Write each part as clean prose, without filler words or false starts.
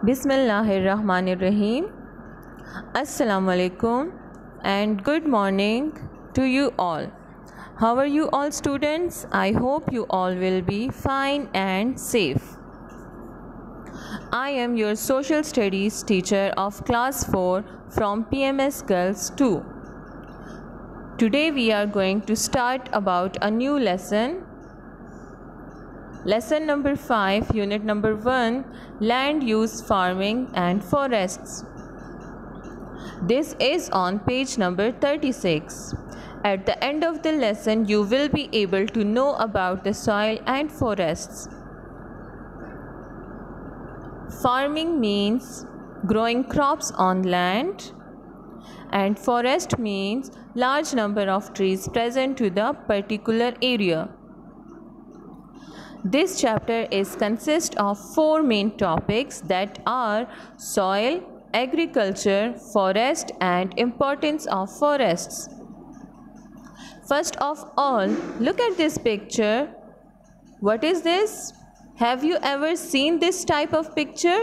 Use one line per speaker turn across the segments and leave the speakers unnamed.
Bismillahirrahmanirrahim. Assalamu alaikum and good morning to you all. How are you all, students? I hope you all will be fine and safe. I am your social studies teacher of class 4 from PMS Girls 2. Today we are going to start about a new lesson. Lesson number 5, unit number 1, land use, farming and forests. This is on page number 36. At the end of the lesson, you will be able to know about the soil and forests. Farming means growing crops on land, and forest means large number of trees present to the particular area. This chapter consists of 4 main topics, that are soil, agriculture, forest and importance of forests. First of all, look at this picture. What is this? Have you ever seen this type of picture?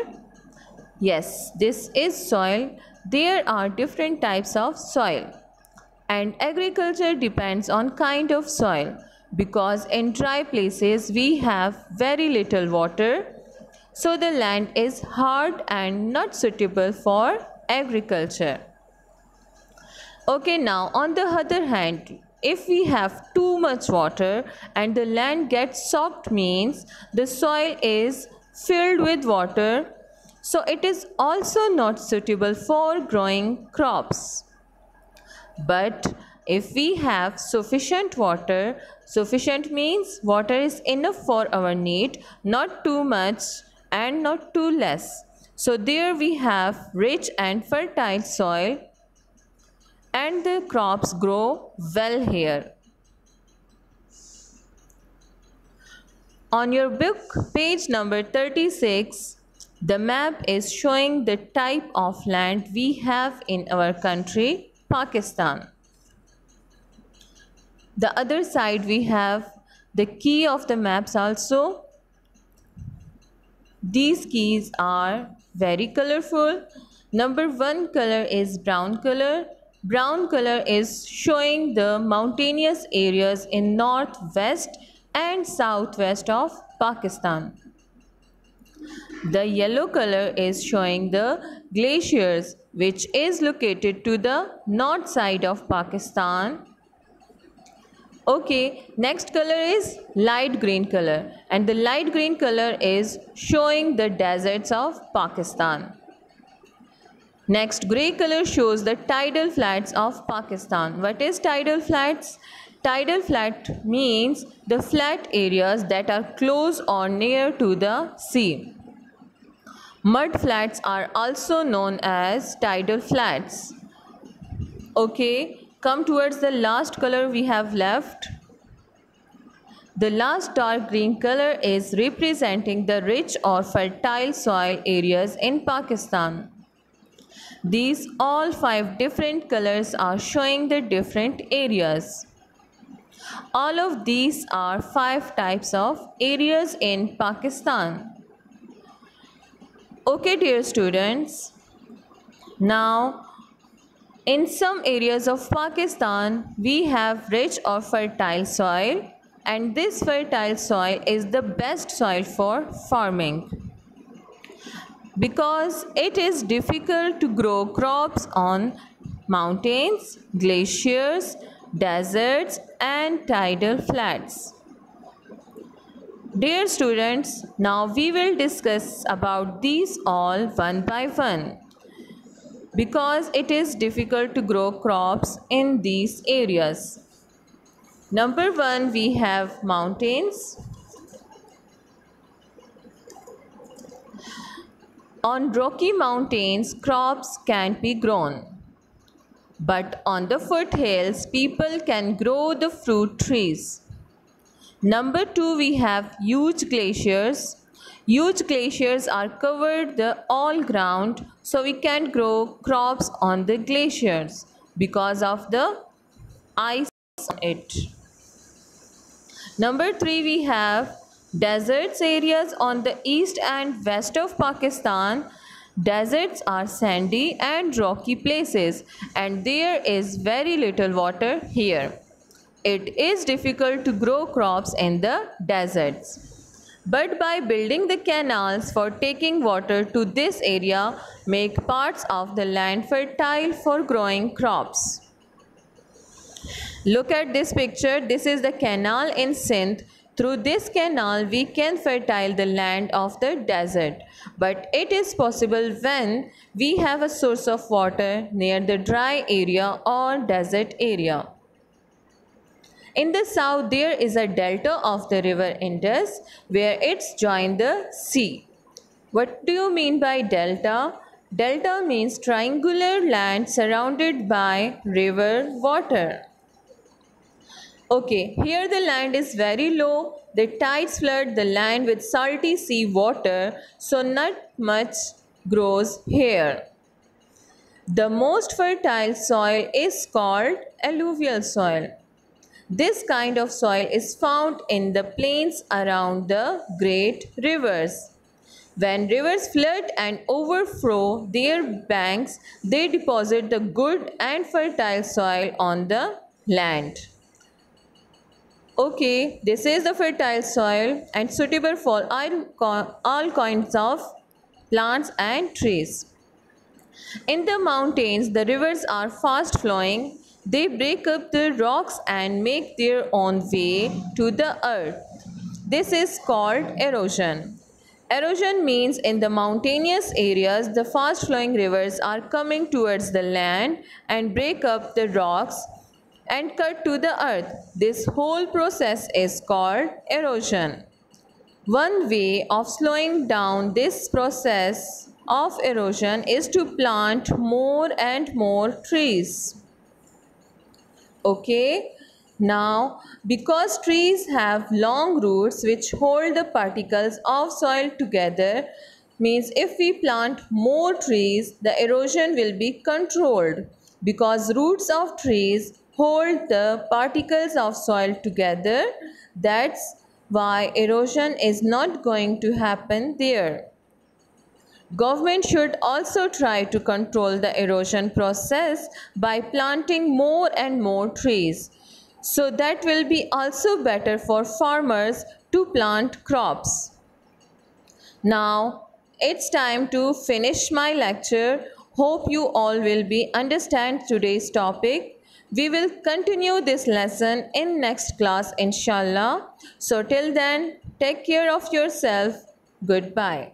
Yes, this is soil. There are different types of soil, and agriculture depends on kind of soil. Because in dry places we have very little water, so the land is hard and not suitable for agriculture. Okay, now on the other hand, if we have too much water and the land gets soaked, means the soil is filled with water, so it is also not suitable for growing crops. But if we have sufficient water, sufficient means water is enough for our need, not too much and not too less. So there we have rich and fertile soil, and the crops grow well here. On your book, page number 36, the map is showing the type of land we have in our country, Pakistan. The other side we have the key of the maps also. These keys are very colorful. Number 1 color is brown color. Brown color is showing the mountainous areas in northwest and southwest of Pakistan. The yellow color is showing the glaciers, which is located to the north side of Pakistan. Okay, next color is light green color, and the light green color is showing the deserts of Pakistan. Next, gray color shows the tidal flats of Pakistan. What is tidal flats? Tidal flat means the flat areas that are close or near to the sea. Mud flats are also known as tidal flats. Okay. Come towards the last color we have left. The last dark green color is representing the rich or fertile soil areas in Pakistan. These all 5 different colors are showing the different areas. All of these are 5 types of areas in Pakistan. Okay, dear students. Now, in some areas of Pakistan, we have rich or fertile soil, and this fertile soil is the best soil for farming. Because it is difficult to grow crops on mountains, glaciers, deserts and tidal flats. Dear students, now we will discuss about these all one by one, because it is difficult to grow crops in these areas. Number 1, we have mountains. On rocky mountains, crops can't be grown. But on the foothills, people can grow the fruit trees. Number 2, we have huge glaciers. Huge glaciers are covered the all ground, so we can't grow crops on the glaciers because of the ice on it. Number 3, we have deserts areas on the east and west of Pakistan. Deserts are sandy and rocky places, and there is very little water here. It is difficult to grow crops in the deserts. But by building the canals for taking water to this area, make parts of the land fertile for growing crops. Look at this picture. This is the canal in Sindh. Through this canal, we can fertile the land of the desert. But it is possible when we have a source of water near the dry area or desert area. In the south, there is a delta of the river Indus where it's joined the sea. What do you mean by delta? Delta means triangular land surrounded by river water. Okay, here the land is very low. The tides flood the land with salty sea water, so not much grows here. The most fertile soil is called alluvial soil. This kind of soil is found in the plains around the great rivers. When rivers flood and overflow their banks, they deposit the good and fertile soil on the land. Okay, this is the fertile soil and suitable for all kinds of plants and trees. In the mountains, the rivers are fast flowing. They break up the rocks and make their own way to the earth. This is called erosion. Erosion means in the mountainous areas, the fast flowing rivers are coming towards the land and break up the rocks and cut to the earth. This whole process is called erosion. One way of slowing down this process of erosion is to plant more and more trees. Okay, now because trees have long roots which hold the particles of soil together, means if we plant more trees, the erosion will be controlled because roots of trees hold the particles of soil together. That's why erosion is not going to happen there. Government should also try to control the erosion process by planting more and more trees. So that will be also better for farmers to plant crops. Now it's time to finish my lecture. Hope you all will be understand today's topic. We will continue this lesson in next class inshallah. So till then, take care of yourself. Goodbye.